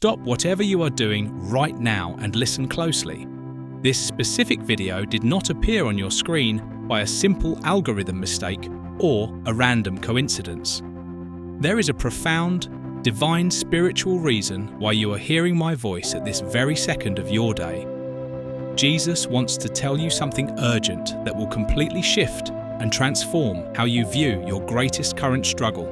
Stop whatever you are doing right now and listen closely. This specific video did not appear on your screen by a simple algorithm mistake or a random coincidence. There is a profound, divine spiritual reason why you are hearing my voice at this very second of your day. Jesus wants to tell you something urgent that will completely shift and transform how you view your greatest current struggle.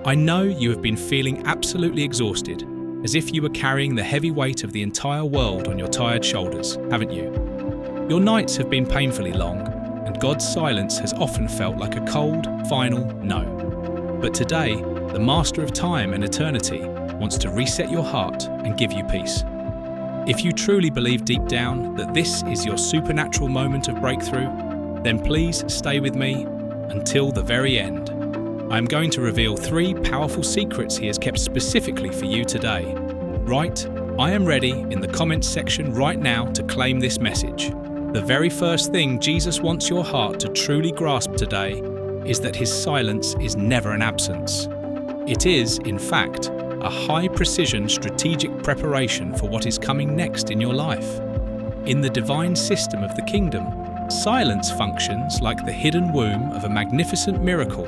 I know you have been feeling absolutely exhausted, as if you were carrying the heavy weight of the entire world on your tired shoulders, haven't you? Your nights have been painfully long, and God's silence has often felt like a cold, final no. But today, the Master of Time and Eternity wants to reset your heart and give you peace. If you truly believe deep down that this is your supernatural moment of breakthrough, then please stay with me until the very end. I am going to reveal 3 powerful secrets he has kept specifically for you today. Write, "I am ready" in the comments section right now to claim this message. The very first thing Jesus wants your heart to truly grasp today is that his silence is never an absence. It is, in fact, a high-precision strategic preparation for what is coming next in your life. In the divine system of the kingdom, silence functions like the hidden womb of a magnificent miracle.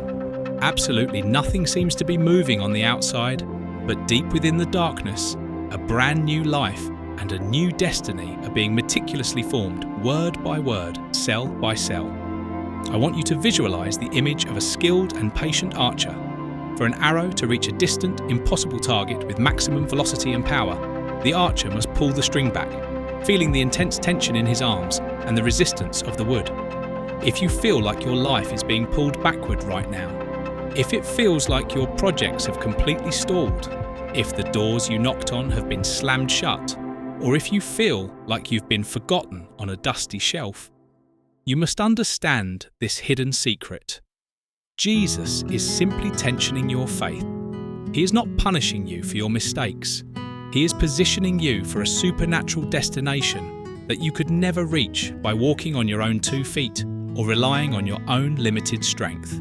Absolutely nothing seems to be moving on the outside, but deep within the darkness, a brand new life and a new destiny are being meticulously formed, word by word, cell by cell. I want you to visualize the image of a skilled and patient archer. For an arrow to reach a distant, impossible target with maximum velocity and power, the archer must pull the string back, feeling the intense tension in his arms and the resistance of the wood. If you feel like your life is being pulled backward right now, if it feels like your projects have completely stalled, if the doors you knocked on have been slammed shut, or if you feel like you've been forgotten on a dusty shelf, you must understand this hidden secret. Jesus is simply tensioning your faith. He is not punishing you for your mistakes. He is positioning you for a supernatural destination that you could never reach by walking on your own 2 feet or relying on your own limited strength.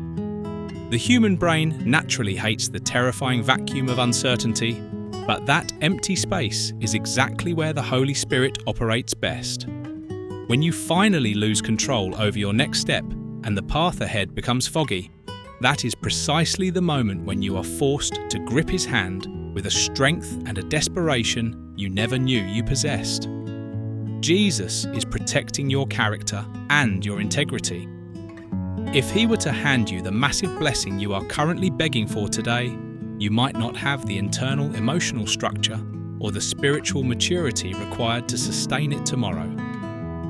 The human brain naturally hates the terrifying vacuum of uncertainty, but that empty space is exactly where the Holy Spirit operates best. When you finally lose control over your next step and the path ahead becomes foggy, that is precisely the moment when you are forced to grip his hand with a strength and a desperation you never knew you possessed. Jesus is protecting your character and your integrity. If he were to hand you the massive blessing you are currently begging for today, you might not have the internal emotional structure or the spiritual maturity required to sustain it tomorrow.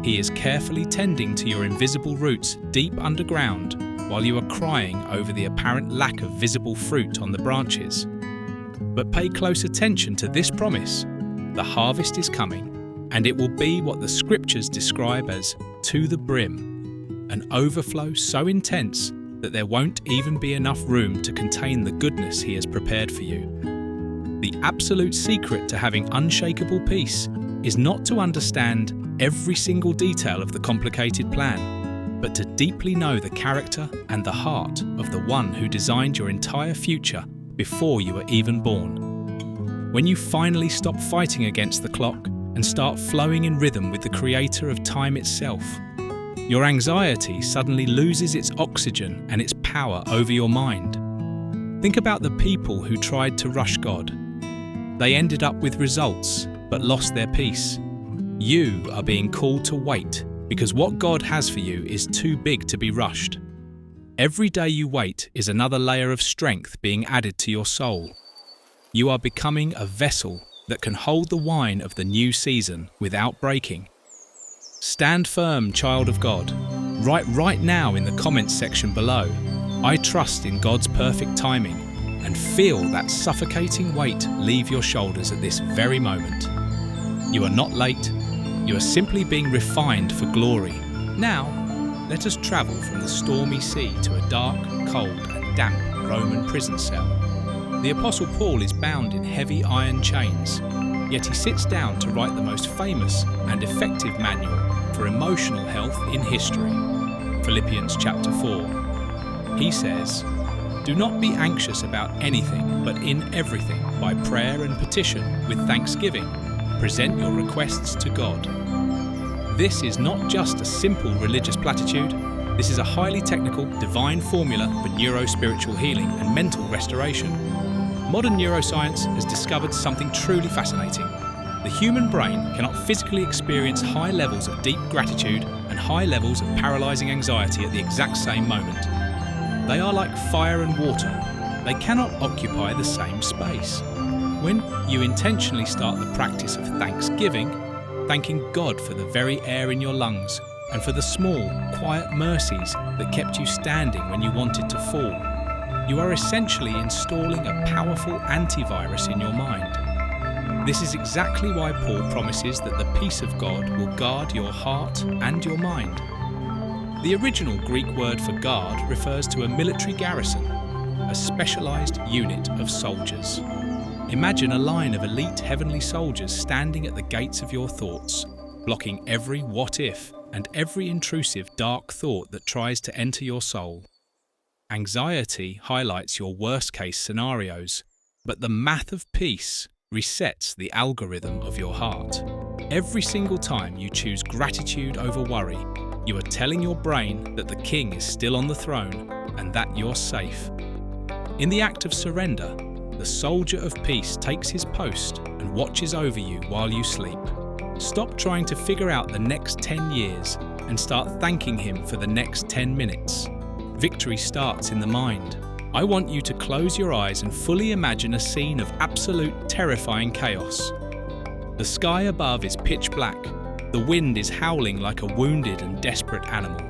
He is carefully tending to your invisible roots deep underground while you are crying over the apparent lack of visible fruit on the branches. But pay close attention to this promise. The harvest is coming, and it will be what the scriptures describe as to the brim, an overflow so intense that there won't even be enough room to contain the goodness he has prepared for you. The absolute secret to having unshakable peace is not to understand every single detail of the complicated plan, but to deeply know the character and the heart of the one who designed your entire future before you were even born. When you finally stop fighting against the clock and start flowing in rhythm with the creator of time itself, your anxiety suddenly loses its oxygen and its power over your mind. Think about the people who tried to rush God. They ended up with results, but lost their peace. You are being called to wait, because what God has for you is too big to be rushed. Every day you wait is another layer of strength being added to your soul. You are becoming a vessel that can hold the wine of the new season without breaking. Stand firm, child of God. Write right now in the comments section below, "I trust in God's perfect timing," and feel that suffocating weight leave your shoulders at this very moment. You are not late. You are simply being refined for glory. Now, let us travel from the stormy sea to a dark, cold and damp Roman prison cell. The Apostle Paul is bound in heavy iron chains, yet he sits down to write the most famous and effective manual for emotional health in history. Philippians chapter 4. He says, Do not be anxious about anything, but in everything, by prayer and petition, with thanksgiving, present your requests to God. This is not just a simple religious platitude. This is a highly technical, divine formula for neurospiritual healing and mental restoration. Modern neuroscience has discovered something truly fascinating. The human brain cannot physically experience high levels of deep gratitude and high levels of paralyzing anxiety at the exact same moment. They are like fire and water. They cannot occupy the same space. When you intentionally start the practice of thanksgiving, thanking God for the very air in your lungs and for the small, quiet mercies that kept you standing when you wanted to fall, you are essentially installing a powerful antivirus in your mind. This is exactly why Paul promises that the peace of God will guard your heart and your mind. The original Greek word for guard refers to a military garrison, a specialized unit of soldiers. Imagine a line of elite heavenly soldiers standing at the gates of your thoughts, blocking every what if and every intrusive dark thought that tries to enter your soul. Anxiety highlights your worst-case scenarios, but the math of peace resets the algorithm of your heart. Every single time you choose gratitude over worry, you are telling your brain that the king is still on the throne and that you're safe. In the act of surrender, the soldier of peace takes his post and watches over you while you sleep. Stop trying to figure out the next 10 years and start thanking him for the next 10 minutes. Victory starts in the mind. I want you to close your eyes and fully imagine a scene of absolute terrifying chaos. The sky above is pitch black. The wind is howling like a wounded and desperate animal,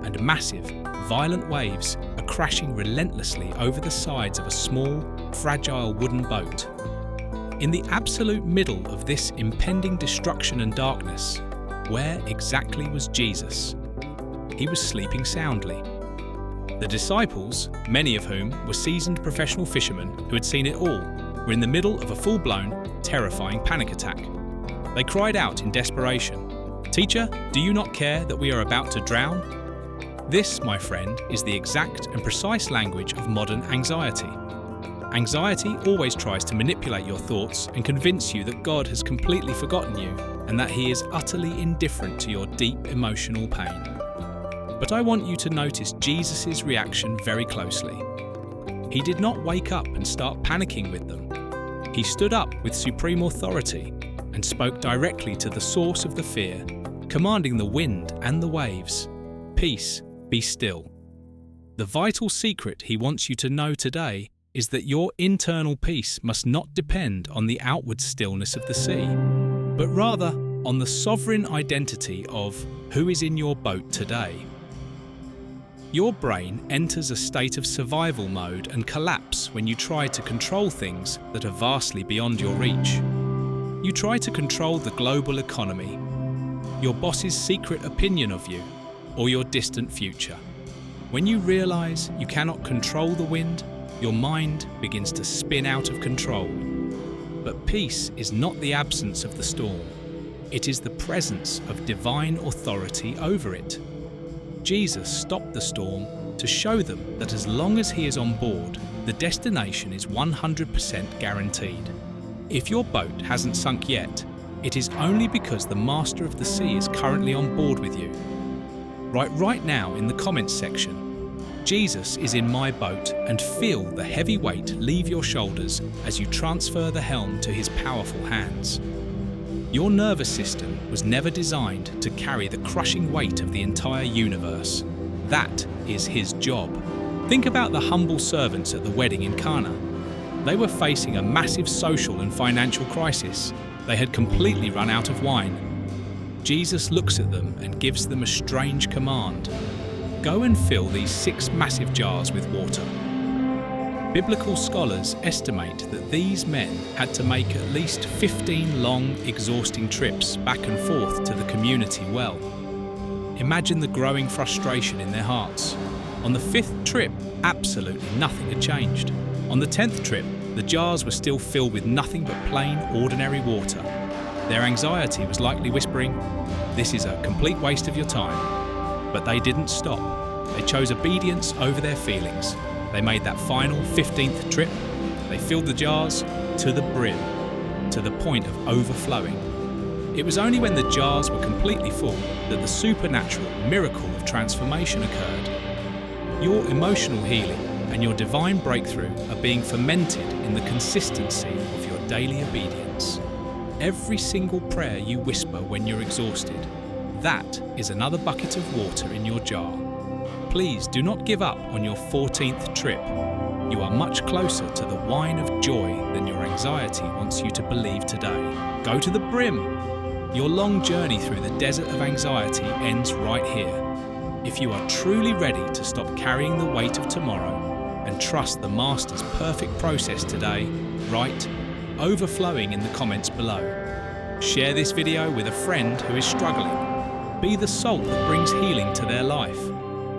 and massive, violent waves are crashing relentlessly over the sides of a small, fragile wooden boat. In the absolute middle of this impending destruction and darkness, where exactly was Jesus? He was sleeping soundly. The disciples, many of whom were seasoned professional fishermen who had seen it all, were in the middle of a full-blown, terrifying panic attack. They cried out in desperation, "Teacher, do you not care that we are about to drown?" This, my friend, is the exact and precise language of modern anxiety. Anxiety always tries to manipulate your thoughts and convince you that God has completely forgotten you and that He is utterly indifferent to your deep emotional pain. But I want you to notice Jesus' reaction very closely. He did not wake up and start panicking with them. He stood up with supreme authority and spoke directly to the source of the fear, commanding the wind and the waves, "Peace, be still." The vital secret he wants you to know today is that your internal peace must not depend on the outward stillness of the sea, but rather on the sovereign identity of who is in your boat today. Your brain enters a state of survival mode and collapse when you try to control things that are vastly beyond your reach. You try to control the global economy, your boss's secret opinion of you, or your distant future. When you realize you cannot control the wind, your mind begins to spin out of control. But peace is not the absence of the storm. It is the presence of divine authority over it. Jesus stopped the storm to show them that as long as he is on board, the destination is 100% guaranteed. If your boat hasn't sunk yet, it is only because the master of the sea is currently on board with you. Write right now in the comments section, "Jesus is in my boat," and feel the heavy weight leave your shoulders as you transfer the helm to his powerful hands. Your nervous system was never designed to carry the crushing weight of the entire universe. That is his job. Think about the humble servants at the wedding in Cana. They were facing a massive social and financial crisis. They had completely run out of wine. Jesus looks at them and gives them a strange command. Go and fill these 6 massive jars with water. Biblical scholars estimate that these men had to make at least 15 long, exhausting trips back and forth to the community well. Imagine the growing frustration in their hearts. On the 5th trip, absolutely nothing had changed. On the 10th trip, the jars were still filled with nothing but plain, ordinary water. Their anxiety was likely whispering, "This is a complete waste of your time." But they didn't stop. They chose obedience over their feelings. They made that final 15th trip. They filled the jars to the brim, to the point of overflowing. It was only when the jars were completely full that the supernatural miracle of transformation occurred. Your emotional healing and your divine breakthrough are being fermented in the consistency of your daily obedience. Every single prayer you whisper when you're exhausted, that is another bucket of water in your jar. Please do not give up on your 14th trip. You are much closer to the wine of joy than your anxiety wants you to believe today. Go to the brim. Your long journey through the desert of anxiety ends right here. If you are truly ready to stop carrying the weight of tomorrow and trust the Master's perfect process today, write "overflowing" in the comments below. Share this video with a friend who is struggling. Be the salt that brings healing to their life.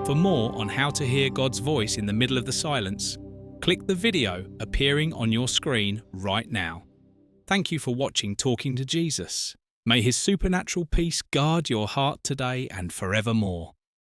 For more on how to hear God's voice in the middle of the silence, click the video appearing on your screen right now. Thank you for watching Talking to Jesus. May His supernatural peace guard your heart today and forevermore.